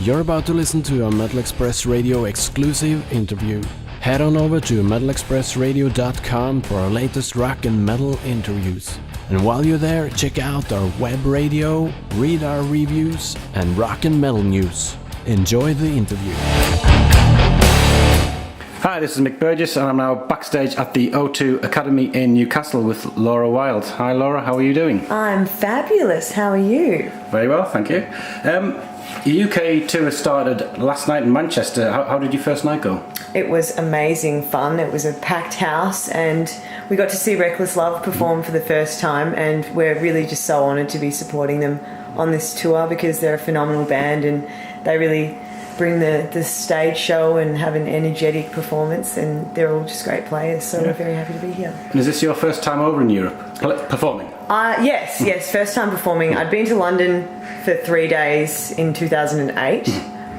You're about to listen to a Metal Express Radio exclusive interview. Head on over to metalexpressradio.com for our latest rock and metal interviews. And while you're there, check out our web radio, read our reviews, and rock and metal news. Enjoy the interview. Hi, this is Mick Burgess, and I'm now backstage at the O2 Academy in Newcastle with Laura Wilde. Hi Laura, how are you doing? I'm fabulous, how are you? Very well, thank you. The UK tour started last night in Manchester. How did your first night go? It was amazing fun. It was a packed house and we got to see Reckless Love perform for the first time, and we're really just so honoured to be supporting them on this tour because they're a phenomenal band and they really bring the stage show and have an energetic performance, and they're all just great players, so we're very happy to be here. And is this your first time over in Europe performing? Yes, first time performing. I'd been to London for 3 days in 2008,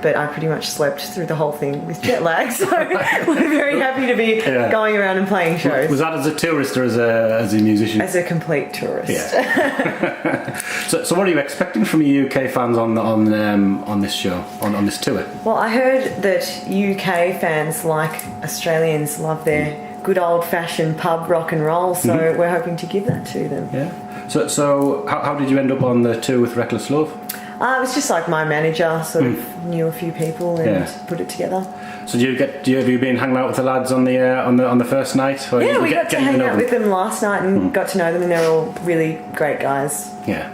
but I pretty much slept through the whole thing with jet lag, so we're very happy to be going around and playing shows. Was that as a tourist or as a musician? As a complete tourist. Yeah. so what are you expecting from your UK fans on this show, on this tour? Well, I heard that UK fans, like Australians, love their good old-fashioned pub rock and roll, so we're hoping to give that to them. Yeah. So how did you end up on the tour with Reckless Love? It was just like my manager sort of knew a few people and put it together. So have you been hanging out with the lads on the first night? Or yeah, we got to hang out with them last night and got to know them, and they're all really great guys. Yeah.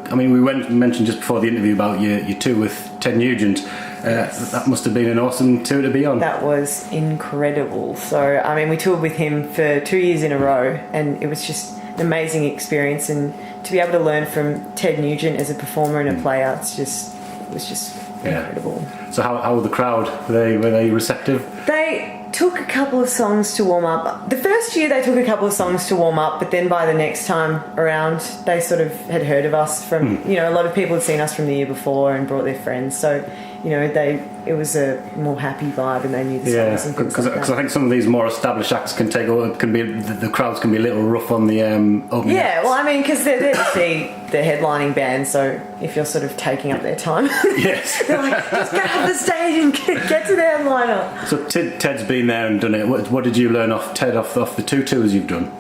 I mean, we mentioned just before the interview about your tour with Ted Nugent. That must have been an awesome tour to be on. That was incredible. So, I mean, we toured with him for 2 years in a row, and it was just an amazing experience. And to be able to learn from Ted Nugent as a performer and a player, it was just incredible. So, how were the crowd? Were they receptive? They took a couple of songs to warm up. The first year they took a couple of songs to warm up, but then by the next time around they sort of had heard of us from, a lot of people had seen us from the year before and brought their friends, so it was a more happy vibe and they knew the songs and things like that. Because I think some of these more established acts the crowds can be a little rough on the opening acts. Well, I mean, because they're there to see the headlining band, so if you're sort of taking up their time, yes, they're like, just get off the stage and get to the headliner. So Ted's been there and done it. What did you learn off Ted off the 2 tours you've done?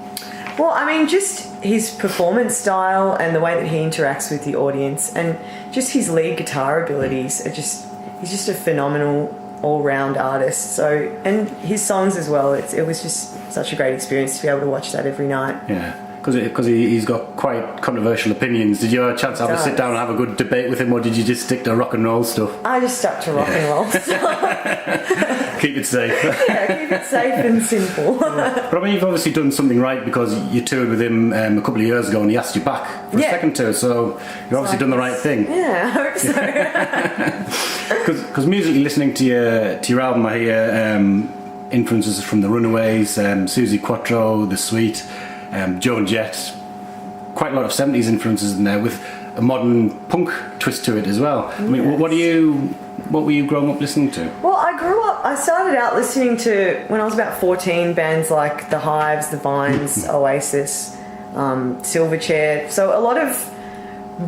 Well, I mean, just his performance style and the way that he interacts with the audience, and just his lead guitar abilities are he's just a phenomenal all-round artist. So, and his songs as well, it was just such a great experience to be able to watch that every night. Yeah. Because he's got quite controversial opinions. Did you have a chance to have a sit down and have a good debate with him, or did you just stick to rock and roll stuff? I just stuck to rock and roll stuff. Keep it safe. Yeah, keep it safe and simple. But I mean, you've obviously done something right, because you toured with him a couple of years ago and he asked you back for a second tour, so you've obviously done the right thing. Yeah, I hope so. Because musically, listening to your album, I hear influences from the Runaways, Suzi Quatro, The Sweet, Joan Jett, quite a lot of 70s influences in there with a modern punk twist to it as well. Yes. I mean, what were you growing up listening to? Well, I started out listening to, when I was about 14, bands like The Hives, The Vines, Oasis, Silverchair. So a lot of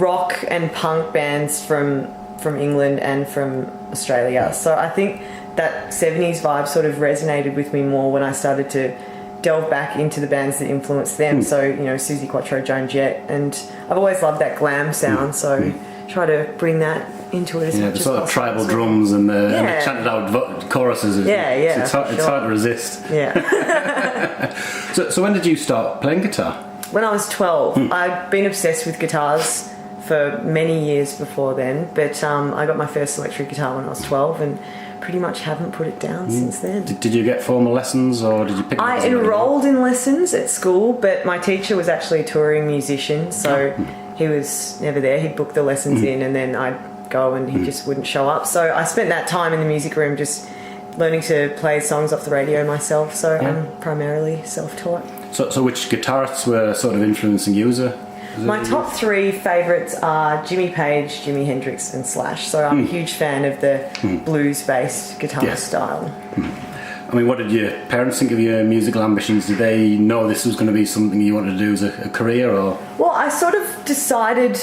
rock and punk bands from England and from Australia. So I think that 70s vibe sort of resonated with me more when I started to delve back into the bands that influenced them. So, Suzi Quatro, Joan Jett, and I've always loved that glam sound, so try to bring that into it as much as possible. The sort of tribal drums and the chanted out choruses. It's hard to resist. Yeah. So when did you start playing guitar? When I was 12. I'd been obsessed with guitars for many years before then, but I got my first electric guitar when I was 12 and pretty much haven't put it down since then. Did you get formal lessons, or did you pick up? I enrolled in lessons at school, but my teacher was actually a touring musician, so he was never there. He'd book the lessons in and then I'd go and he just wouldn't show up. So I spent that time in the music room just learning to play songs off the radio myself, so I'm primarily self-taught. So which guitarists were sort of influencing you as a... My top 3 favourites are Jimmy Page, Jimi Hendrix and Slash. So I'm a huge fan of the blues-based guitar style. I mean, what did your parents think of your musical ambitions? Did they know this was going to be something you wanted to do as a career, or...? Well, I sort of decided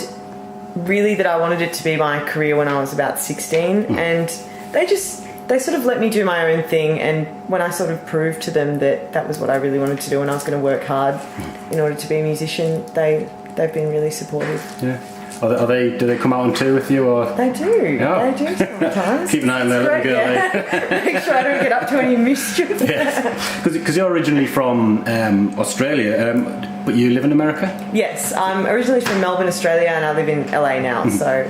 really that I wanted it to be my career when I was about 16, and they sort of let me do my own thing, and when I sort of proved to them that that was what I really wanted to do and I was going to work hard in order to be a musician, they've been really supportive. Yeah. Do they come out on tour with you, or? They do. Yeah. They do sometimes. Keep an eye on their little girl. Yeah. Make sure I don't get up to any mischief. Yes. Because you're originally from Australia, but you live in America? Yes, I'm originally from Melbourne, Australia, and I live in LA now. So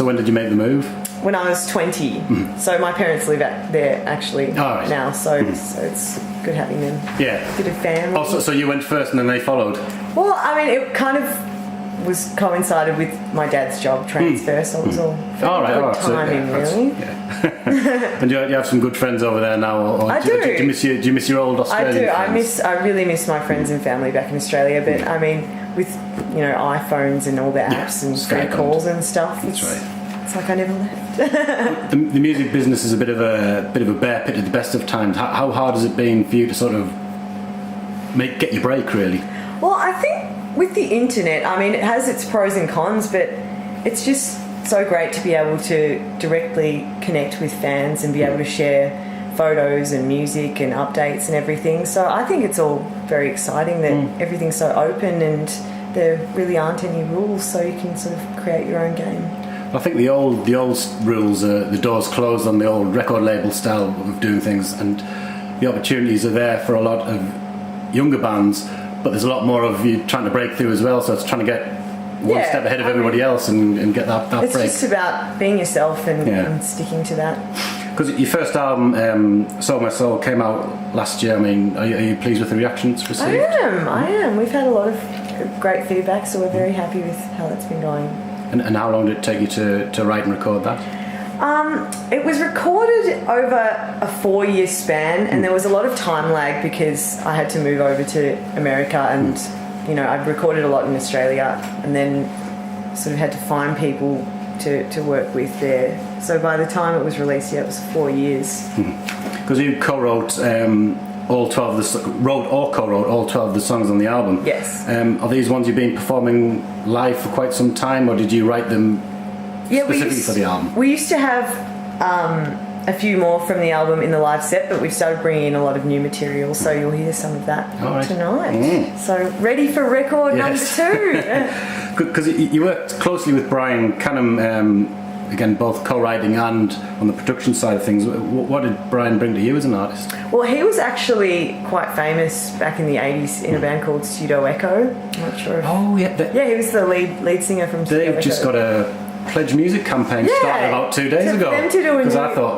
when did you make the move? When I was 20. So my parents live there actually now, so it's good having them. Yeah. Bit of family. Oh, so you went first and then they followed? Well, I mean, it kind of was coincided with my dad's job transfer, so it was all good timing, really. Yeah. And you have some good friends over there now? Or I do. Do you miss your old Australian friends? I really miss my friends and family back in Australia, but I mean, with iPhones and all the apps and free calls and stuff. That's right. It's like I never left. The music business is a bit of a bear pit at the best of times. How hard has it been for you to sort of get your break, really? Well, I think with the internet, I mean, it has its pros and cons, but it's just so great to be able to directly connect with fans and be able to share photos and music and updates and everything. So I think it's all very exciting that everything's so open and there really aren't any rules, so you can sort of create your own game. I think the old rules are the doors closed on the old record label style of doing things, and the opportunities are there for a lot of younger bands, but there's a lot more of you trying to break through as well, so it's trying to get one step ahead of everybody else and get that break. It's just about being yourself and sticking to that. Because your first album, Soul My Soul, came out last year. I mean, are you pleased with the reactions received? I am. We've had a lot of great feedback, so we're very happy with how that's been going. And how long did it take you to write and record that? It was recorded over a 4-year span, and there was a lot of time lag because I had to move over to America, and I'd recorded a lot in Australia, and then sort of had to find people to work with there. So by the time it was released, it was 4 years. Because you co-wrote all 12 wrote or co-wrote all 12 of the songs on the album. Yes. Are these ones you've been performing live for quite some time, or did you write them specifically for the album? We used to have a few more from the album in the live set, but we've started bringing in a lot of new material, so you'll hear some of that tonight. So ready for record number 2. Because you worked closely with Brian Canham, again, both co-writing and on the production side of things. What did Brian bring to you as an artist? Well, he was actually quite famous back in the 80s in a band called Pseudo Echo. I'm not sure if... Oh, yeah. he was the lead singer from Pseudo Echo. They've just got a Pledge Music campaign started about 2 days ago. For them to do a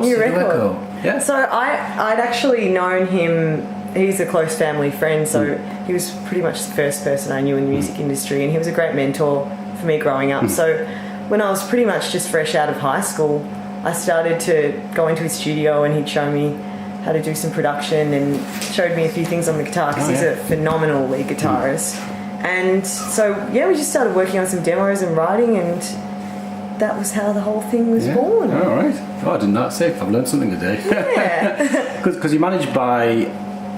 new record. Echo. Yeah. So I'd actually known him. He's a close family friend, so he was pretty much the first person I knew in the music industry, and he was a great mentor for me growing up. So when I was pretty much just fresh out of high school, I started to go into his studio, and he'd show me how to do some production and showed me a few things on the guitar, because he's a phenomenal lead guitarist. And so we just started working on some demos and writing, and that was how the whole thing was born. All right. Oh, I did not say. I've learned something today. Yeah. Because you're managed by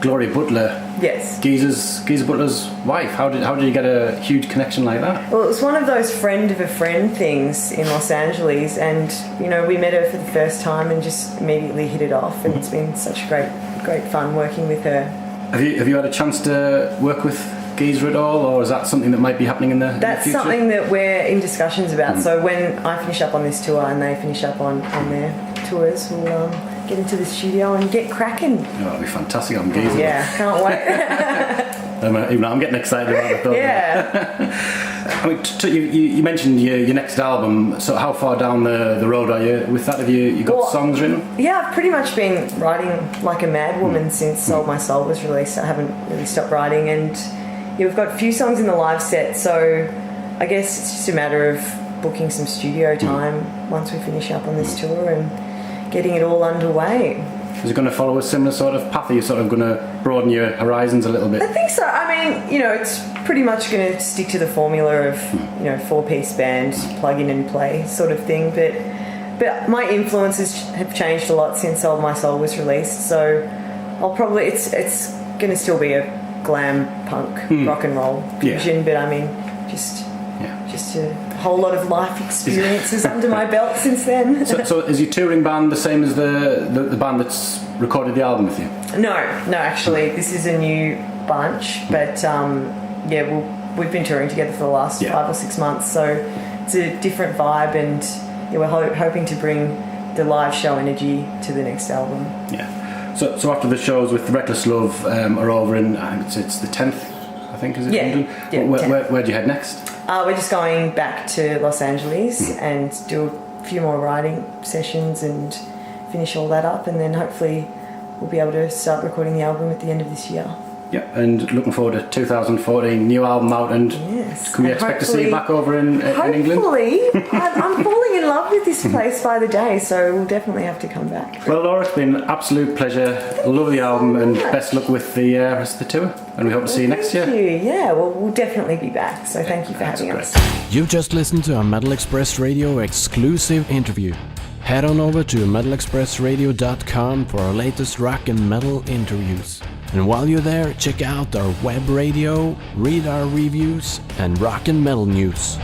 Laura Butler. Yes. Geezer Butler's wife. How did you get a huge connection like that? Well, it was one of those friend of a friend things in Los Angeles, and we met her for the first time and just immediately hit it off, and it's been such great fun working with her. Have you had a chance to work with Geezer at all, or is that something that might be happening in the future? That's something that we're in discussions about. So when I finish up on this tour and they finish up on their tours, we'll get into the studio and get cracking. Oh, that'll be fantastic on Geezer. Yeah, can't wait. Even I'm getting excited about it. Yeah. I mean, you mentioned your next album. So how far down the road are you with that? Have you got songs written? Yeah, I've pretty much been writing like a mad woman since Soul My Soul was released. I haven't really stopped writing, and we've got a few songs in the live set, so I guess it's just a matter of booking some studio time once we finish up on this tour and getting it all underway. Is it going to follow a similar sort of path? Are you sort of going to broaden your horizons a little bit? I think so. I mean, it's pretty much going to stick to the formula of, 4-piece band, plug in and play sort of thing, but my influences have changed a lot since Soul My Soul was released, so I'll probably, it's going to still be a glam punk rock and roll fusion, but I mean just to whole lot of life experiences under my belt since then. So is your touring band the same as the band that's recorded the album with you? No, actually, this is a new bunch, but we've been touring together for the last 5 or 6 months, so it's a different vibe, and we're hoping to bring the live show energy to the next album. Yeah. So after the shows with Reckless Love are over in, I think it's the 10th, I think, is it? Yeah. London? Where do you head next? We're just going back to Los Angeles and do a few more writing sessions and finish all that up, and then hopefully we'll be able to start recording the album at the end of this year. Yeah, and looking forward to 2014, new album out, and can we expect to see you back over in England? Hopefully. I'm falling in love with this place by the day, so we'll definitely have to come back. Well, Laura, it's been an absolute pleasure. Love the album, and best luck with the rest of the tour, and we hope to see you next year. Thank you. Yeah, well, we'll definitely be back, so thank you for having us. You've just listened to a Metal Express Radio exclusive interview. Head on over to metalexpressradio.com for our latest rock and metal interviews. And while you're there, check out our web radio, read our reviews, and rock and metal news.